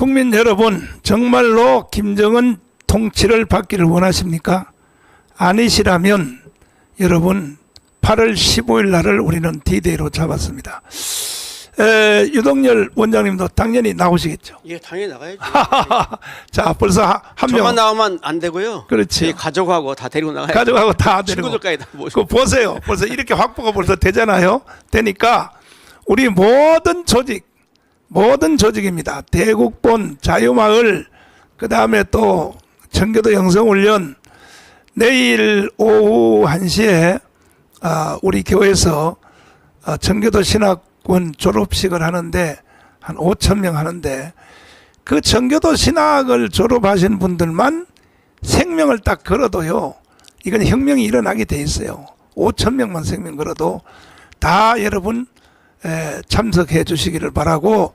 국민 여러분, 정말로 김정은 통치를 받기를 원하십니까? 아니시라면 여러분 8월 15일 날을 우리는 D-Day로 잡았습니다. 유동열 원장님도 당연히 나오시겠죠? 예, 당연히 나가야죠. 자, 벌써 한 명. 저만 나오면 안 되고요. 그렇지. 제 가족하고 다 데리고 나가야죠. 가족하고 다 데리고. 친구들까지 다 모시고. 그 보세요. 벌써 이렇게 확보가 벌써 되잖아요. 되니까 우리 모든 조직입니다. 대국본, 자유마을, 그 다음에 또 청교도 영성훈련, 내일 오후 1시에 우리 교회에서 청교도 신학원 졸업식을 하는데 한 5,000명 하는데 그 청교도 신학을 졸업하신 분들만 생명을 딱 걸어도요, 이건 혁명이 일어나게 돼 있어요. 5,000명만 생명 걸어도 다 여러분 참석해 주시기를 바라고,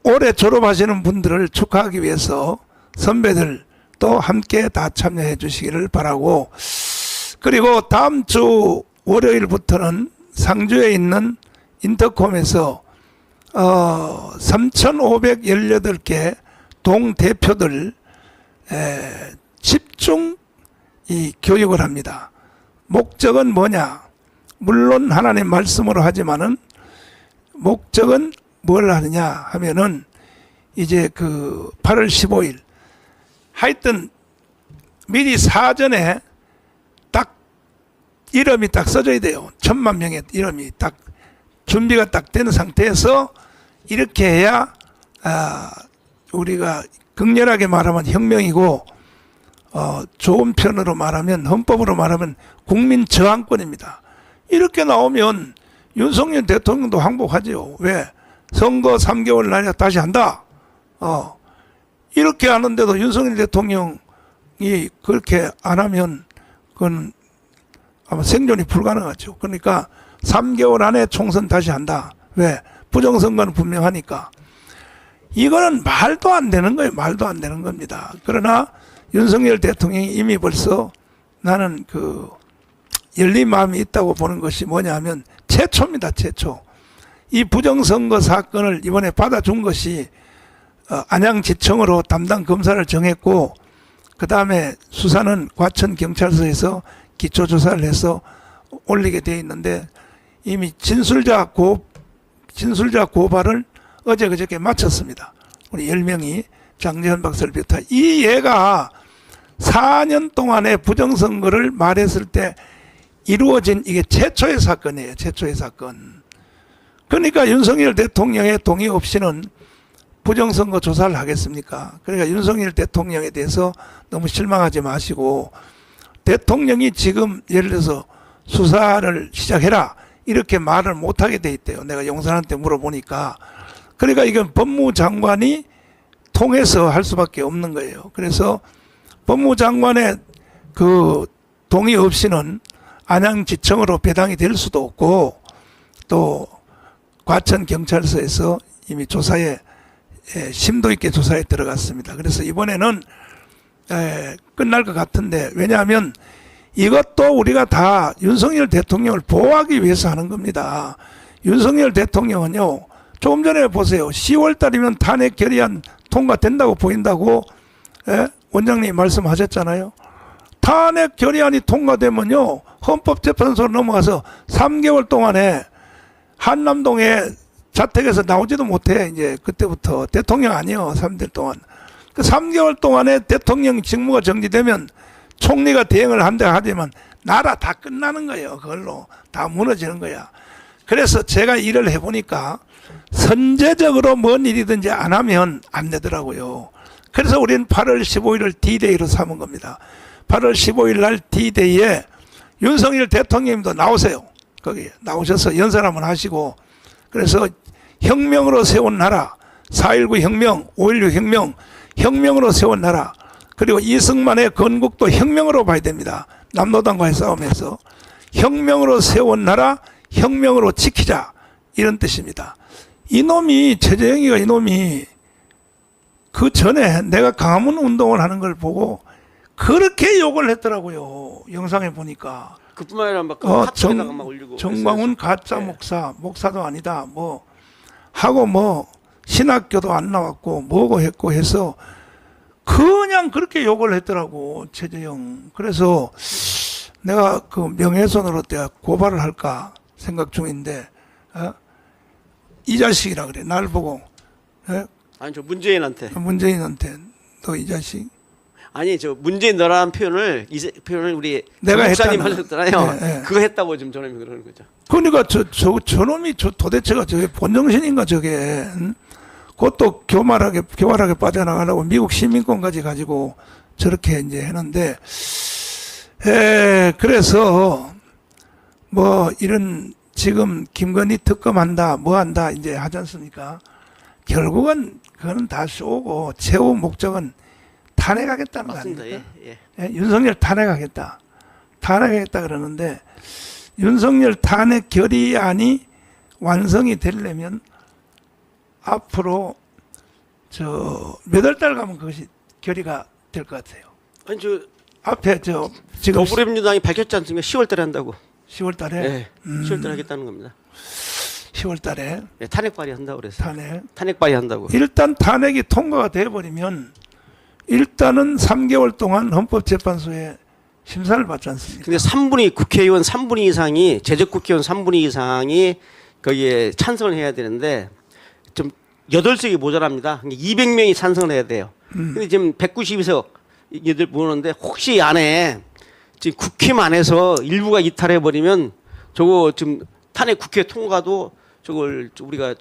올해 졸업하시는 분들을 축하하기 위해서 선배들 또 함께 다 참여해 주시기를 바라고, 그리고 다음 주 월요일부터는 상주에 있는 인터콤에서 3,518개 동대표들 집중 이 교육을 합니다. 목적은 뭐냐? 물론 하나님 말씀으로 하지만은 목적은 뭘 하느냐 하면은 이제 그 8월 15일 하여튼 미리 사전에 딱 이름이 딱 써져야 돼요. 1,000만 명의 이름이 딱 준비가 딱 된 상태에서 이렇게 해야 우리가 극렬하게 말하면 혁명이고, 좋은 편으로 말하면, 헌법으로 말하면 국민 저항권입니다. 이렇게 나오면 윤석열 대통령도 항복하죠. 왜? 선거 3개월 날에 다시 한다. 이렇게 하는데도 윤석열 대통령이 그렇게 안 하면 그건 아마 생존이 불가능하죠. 그러니까 3개월 안에 총선 다시 한다. 왜? 부정선거는 분명하니까. 이거는 말도 안 되는 거예요. 말도 안 되는 겁니다. 그러나 윤석열 대통령이 이미 벌써 나는 그 열린 마음이 있다고 보는 것이 뭐냐 하면 최초입니다. 최초. 이 부정선거 사건을 이번에 받아준 것이 안양지청으로 담당 검사를 정했고, 그 다음에 수사는 과천경찰서에서 기초조사를 해서 올리게 돼 있는데 이미 진술자 고발을 어제 그저께 마쳤습니다. 우리 10명이 장재현 박사를 비롯해 이 얘가 4년 동안의 부정선거를 말했을 때 이루어진 이게 최초의 사건이에요. 최초의 사건. 그러니까 윤석열 대통령의 동의 없이는 부정선거 조사를 하겠습니까? 그러니까 윤석열 대통령에 대해서 너무 실망하지 마시고, 대통령이 지금 예를 들어서 수사를 시작해라 이렇게 말을 못하게 돼 있대요. 내가 용산한테 물어보니까. 그러니까 이건 법무장관이 통해서 할 수밖에 없는 거예요. 그래서 법무장관의 그 동의 없이는 안양지청으로 배당이 될 수도 없고, 또 과천경찰서에서 이미 조사에 심도 있게 조사에 들어갔습니다. 그래서 이번에는 끝날 것 같은데, 왜냐하면 이것도 우리가 다 윤석열 대통령을 보호하기 위해서 하는 겁니다. 윤석열 대통령은요, 조금 전에 보세요. 10월 달이면 탄핵 결의안 통과된다고 보인다고 원장님 말씀하셨잖아요. 탄핵 결의안이 통과되면요, 헌법재판소로 넘어가서 3개월 동안에 한남동에 자택에서 나오지도 못해. 이제 그때부터 대통령 아니요. 3개월 동안. 그 3개월 동안에 대통령 직무가 정지되면 총리가 대행을 한다 하지만 나라 다 끝나는 거예요. 그걸로 다 무너지는 거야. 그래서 제가 일을 해보니까 선제적으로 뭔 일이든지 안 하면 안 되더라고요. 그래서 우리는 8월 15일을 D-Day로 삼은 겁니다. 8월 15일 날 D-Day에 윤석열 대통령님도 나오세요. 거기 나오셔서 연설 한번 하시고, 그래서 혁명으로 세운 나라, 4.19 혁명, 5.16 혁명, 혁명으로 세운 나라, 그리고 이승만의 건국도 혁명으로 봐야 됩니다. 남노당과의 싸움에서 혁명으로 세운 나라, 혁명으로 지키자, 이런 뜻입니다. 이놈이, 최재형이가 이놈이 그 전에 내가 강화문 운동을 하는 걸 보고 그렇게 욕을 했더라고요. 영상에 보니까. 그뿐만 아니라 막 카톡에다가 막 올리고. 정광훈 가짜 목사도 아니다. 뭐 하고 뭐 신학교도 안 나왔고 뭐고 했고 해서 그냥 그렇게 욕을 했더라고 최재형. 그래서 내가 그 명예훼손으로 내가 고발을 할까 생각 중인데 이 자식이라 그래 날 보고 아니 저 문재인한테. 문재인한테 너 이 자식 아니 저 문재인 너라는 표현을 표현을 우리 내가 목사님 했다나. 하셨잖아요. 네, 네. 그거 했다고 지금 저놈이 그러는 거죠. 그러니까 저놈이 도대체가 저게 본정신인가 저게 응? 그것도 교활하게 빠져나가려고 미국 시민권까지 가지고 저렇게 이제 했는데 그래서 뭐 이런 지금 김건희 특검한다 뭐 한다 이제 하지 않습니까? 결국은 그거는 다 쇼고 최후 목적은 탄핵하겠다는 거 맞습니다. 아닙니까? 예. 윤석열 탄핵하겠다 그러는데 윤석열 탄핵 결의안이 완성이 되려면 앞으로 저 몇 월 달 가면 그것이 결의가 될 것 같아요. 아니 저 앞에 저 지금 더불어민주당이 밝혔지 않습니까? 10월 달에 한다고. 10월 달에 네. 10월 달에 하겠다는 겁니다. 10월 달에 네, 탄핵 발의한다고 그랬어요. 탄핵 발의한다고. 일단 탄핵이 통과가 돼 버리면 일단은 3개월 동안 헌법재판소에 심사를 받지 않습니까? 근데 국회의원 3분의 이상이 재적국회의원 3분의 이상이 거기에 찬성을 해야 되는데 좀 8석이 모자랍니다. 200명이 찬성을 해야 돼요. 근데 지금 192석 얘들 모으는데 혹시 안에 지금 국힘 안에서 일부가 이탈해 버리면 저거 지금 탄핵 국회 통과도 저걸 우리가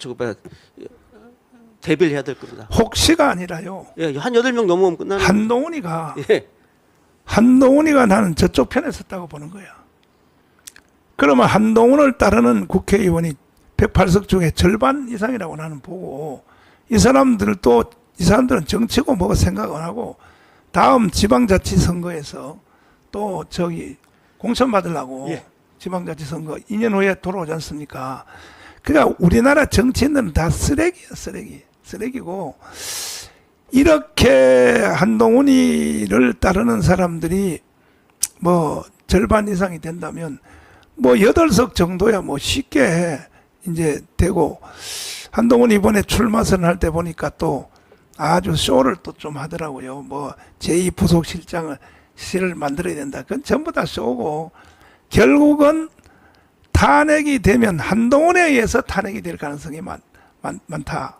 대비를 해야 될 겁니다. 혹시가 아니라요. 예, 한 8명 넘으면 끝나는. 한동훈이가 예. 나는 저쪽 편에 섰다고 보는 거야. 그러면 한동훈을 따르는 국회의원이 108석 중에 절반 이상이라고 나는 보고 이 사람들은 정치고 뭐가 생각 안 하고 다음 지방자치선거에서 또 저기 공천 받으려고 예. 지방자치선거 2년 후에 돌아오지 않습니까? 그러니까 우리나라 정치인들은 다 쓰레기고 이렇게 한동훈이를 따르는 사람들이 뭐 절반 이상이 된다면 뭐 8석 정도야 뭐 쉽게 이제 되고 한동훈이 이번에 출마선 할 때 보니까 또 아주 쇼를 또 좀 하더라고요. 뭐 제2부속실장을 만들어야 된다. 그건 전부 다 쇼고 결국은 탄핵이 되면 한동훈에 의해서 탄핵이 될 가능성이 많다.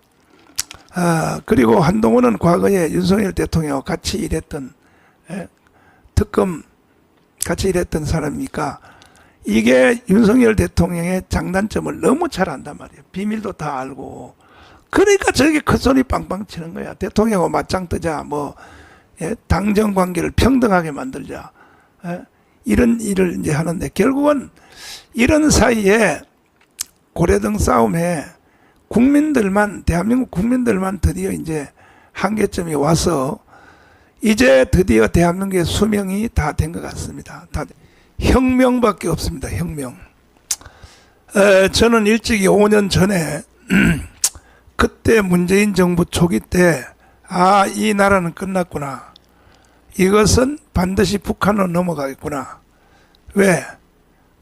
그리고 한동훈은 과거에 윤석열 대통령과 같이 일했던 특검 같이 일했던 사람이니까 이게 윤석열 대통령의 장단점을 너무 잘 안단 말이에요. 비밀도 다 알고. 그러니까 저게 큰소리 빵빵 치는 거야. 대통령하고 맞짱 뜨자. 뭐 당정 관계를 평등하게 만들자. 이런 일을 이제 하는데 결국은 이런 사이에 고래등 싸움에 대한민국 국민들만 드디어 이제 한계점이 와서 이제 드디어 대한민국의 수명이 다 된 것 같습니다. 혁명밖에 없습니다. 혁명. 저는 일찍이 5년 전에 그때 문재인 정부 초기 때 이 나라는 끝났구나. 이것은 반드시 북한으로 넘어가겠구나. 왜?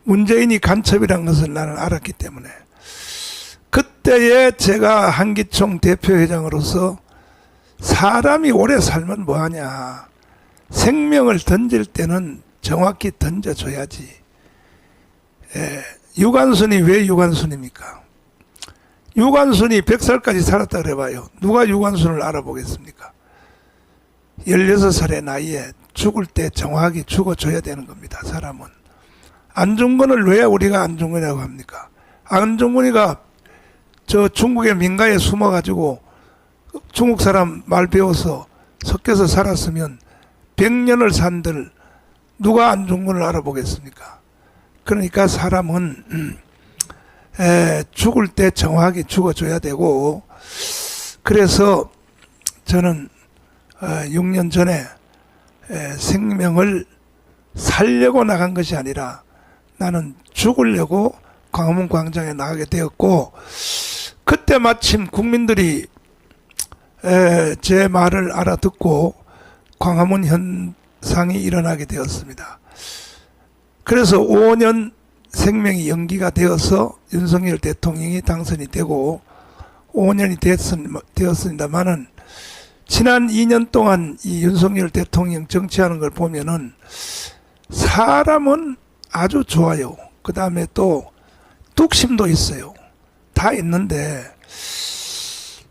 문재인이 간첩이란 것을 나는 알았기 때문에. 그때에 제가 한기총 대표회장으로서 사람이 오래 살면 뭐하냐. 생명을 던질 때는 정확히 던져줘야지. 유관순이 왜 유관순입니까? 유관순이 100살까지 살았다 그래봐요. 누가 유관순을 알아보겠습니까? 16살의 나이에 죽을 때 정확히 죽어줘야 되는 겁니다. 사람은. 안중근을 왜 우리가 안중근이라고 합니까? 안중근이가 저 중국의 민가에 숨어가지고 중국 사람 말 배워서 섞여서 살았으면 100년을 산들 누가 안중근을 알아보겠습니까? 그러니까 사람은 죽을 때 정확히 죽어줘야 되고, 그래서 저는 6년 전에 생명을 살려고 나간 것이 아니라 나는 죽으려고 광화문 광장에 나가게 되었고, 그때 마침 국민들이 제 말을 알아듣고 광화문 현상이 일어나게 되었습니다. 그래서 5년 생명이 연기가 되어서 윤석열 대통령이 당선이 되고 5년이 되었습니다만은 지난 2년 동안 이 윤석열 대통령 정치하는 걸 보면은 사람은 아주 좋아요. 그 다음에 또 뚝심도 있어요. 다 있는데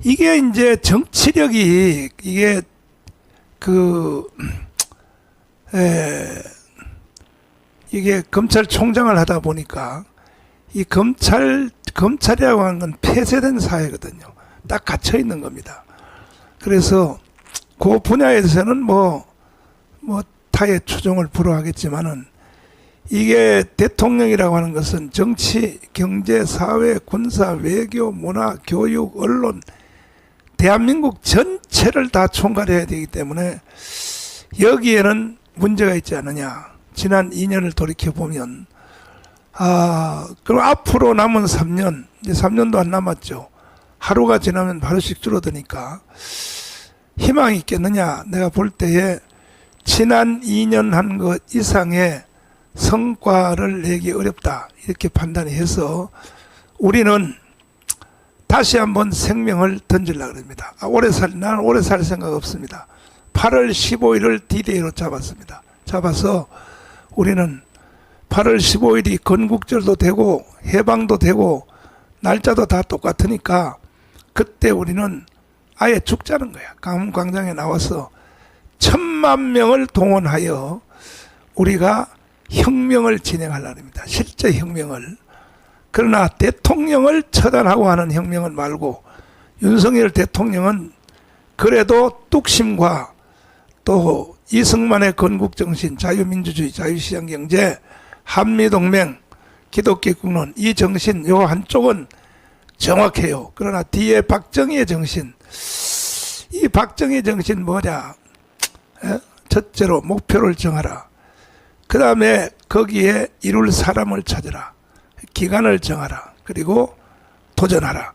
이게 이제 정치력이 이게 이게 검찰총장을 하다 보니까 이 검찰이라고 하는 건 폐쇄된 사회거든요. 딱 갇혀 있는 겁니다. 그래서 그 분야에 대해서는 뭐 타의 추종을 불허하겠지만은 이게 대통령이라고 하는 것은 정치, 경제, 사회, 군사, 외교, 문화, 교육, 언론, 대한민국 전체를 다 총괄해야 되기 때문에 여기에는 문제가 있지 않느냐. 지난 2년을 돌이켜보면 그럼 앞으로 남은 3년, 이제 3년도 안 남았죠. 하루가 지나면 하루씩 줄어드니까 희망이 있겠느냐. 내가 볼 때에 지난 2년 한 것 이상의 성과를 내기 어렵다. 이렇게 판단이 해서 우리는 다시 한번 생명을 던지려고 합니다. 나는 오래 살 생각 없습니다. 8월 15일을 D-Day로 잡았습니다. 잡아서 우리는 8월 15일이 건국절도 되고 해방도 되고 날짜도 다 똑같으니까 그때 우리는 아예 죽자는 거야. 강문광장에 나와서 1000만 명을 동원하여 우리가 혁명을 진행하려고 합니다. 실제 혁명을. 그러나 대통령을 처단하고 하는 혁명은 말고 윤석열 대통령은 그래도 뚝심과 또 이승만의 건국정신, 자유민주주의, 자유시장경제, 한미동맹, 기독교국론 이 정신 요 한쪽은 정확해요. 그러나 뒤에 박정희의 정신, 이 박정희 정신 뭐냐? 첫째로 목표를 정하라. 그 다음에 거기에 이룰 사람을 찾으라. 기간을 정하라. 그리고 도전하라.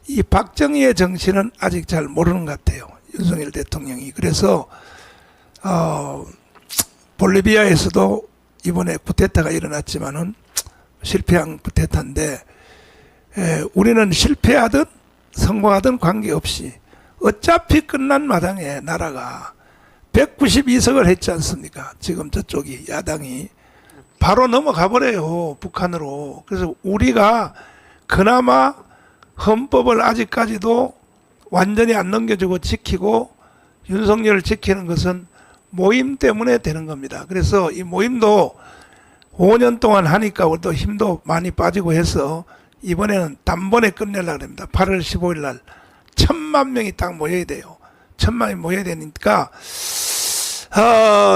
이 박정희의 정신은 아직 잘 모르는 것 같아요. 윤석열 대통령이. 그래서 볼리비아에서도 이번에 쿠데타가 일어났지만은 실패한 쿠데타인데 우리는 실패하든 성공하든 관계없이 어차피 끝난 마당에 나라가 192석을 했지 않습니까? 지금 저쪽이 야당이 바로 넘어가 버려요. 북한으로. 그래서 우리가 그나마 헌법을 아직까지도 완전히 안 넘겨주고 지키고 윤석열을 지키는 것은 모임 때문에 되는 겁니다. 그래서 이 모임도 5년 동안 하니까 우리도 힘도 많이 빠지고 해서 이번에는 단번에 끝내려고 합니다. 8월 15일 날 1000만 명이 딱 모여야 돼요. 1000만이 모여야 되니까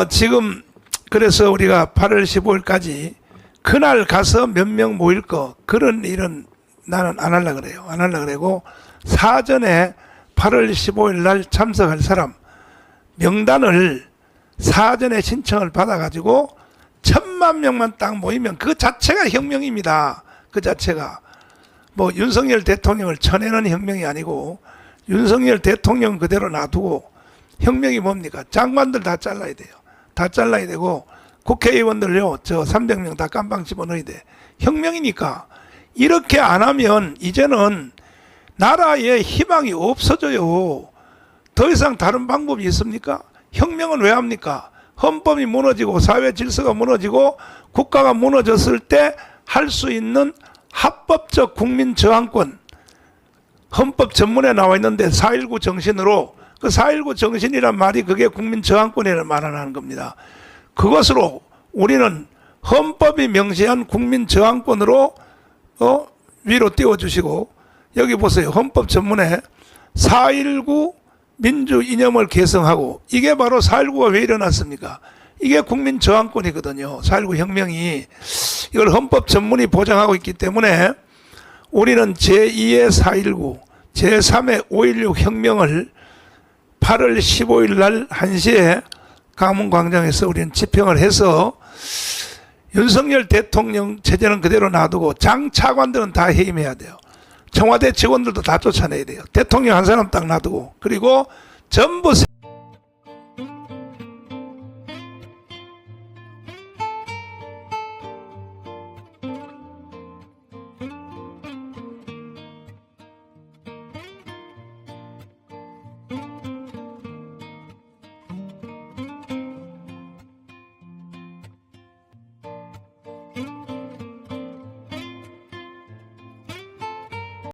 지금 그래서 우리가 8월 15일까지 그날 가서 몇 명 모일 거 그런 일은 나는 안 하려고 그래요. 안 하려고 그러고 사전에 8월 15일 날 참석할 사람 명단을 사전에 신청을 받아가지고 1000만 명만 딱 모이면 그 자체가 혁명입니다. 그 자체가 뭐 윤석열 대통령을 쳐내는 혁명이 아니고 윤석열 대통령 그대로 놔두고 혁명이 뭡니까? 장관들 다 잘라야 돼요. 다 잘라야 되고 국회의원들요 저 300명 다 깜빵 집어넣어야 돼. 혁명이니까 이렇게 안 하면 이제는 나라에 희망이 없어져요. 더 이상 다른 방법이 있습니까? 혁명은 왜 합니까? 헌법이 무너지고 사회 질서가 무너지고 국가가 무너졌을 때 할 수 있는 합법적 국민 저항권 헌법 전문에 나와 있는데 4.19 정신으로 그 4.19 정신이란 말이 그게 국민 저항권이라는 말을 하는 겁니다. 그것으로 우리는 헌법이 명시한 국민 저항권으로 위로 띄워주시고 여기 보세요. 헌법 전문에 4.19 민주 이념을 개성하고 이게 바로 4.19가 왜 일어났습니까? 이게 국민 저항권이거든요. 4.19 혁명이 이걸 헌법 전문이 보장하고 있기 때문에 우리는 제2의 4.19 제3의 5.16 혁명을 8월 15일 날 1시에 강문광장에서 우리는 집행을 해서 윤석열 대통령 체제는 그대로 놔두고 장 차관들은 다 해임해야 돼요. 청와대 직원들도 다 쫓아내야 돼요. 대통령 한 사람 딱 놔두고 그리고 전부 네.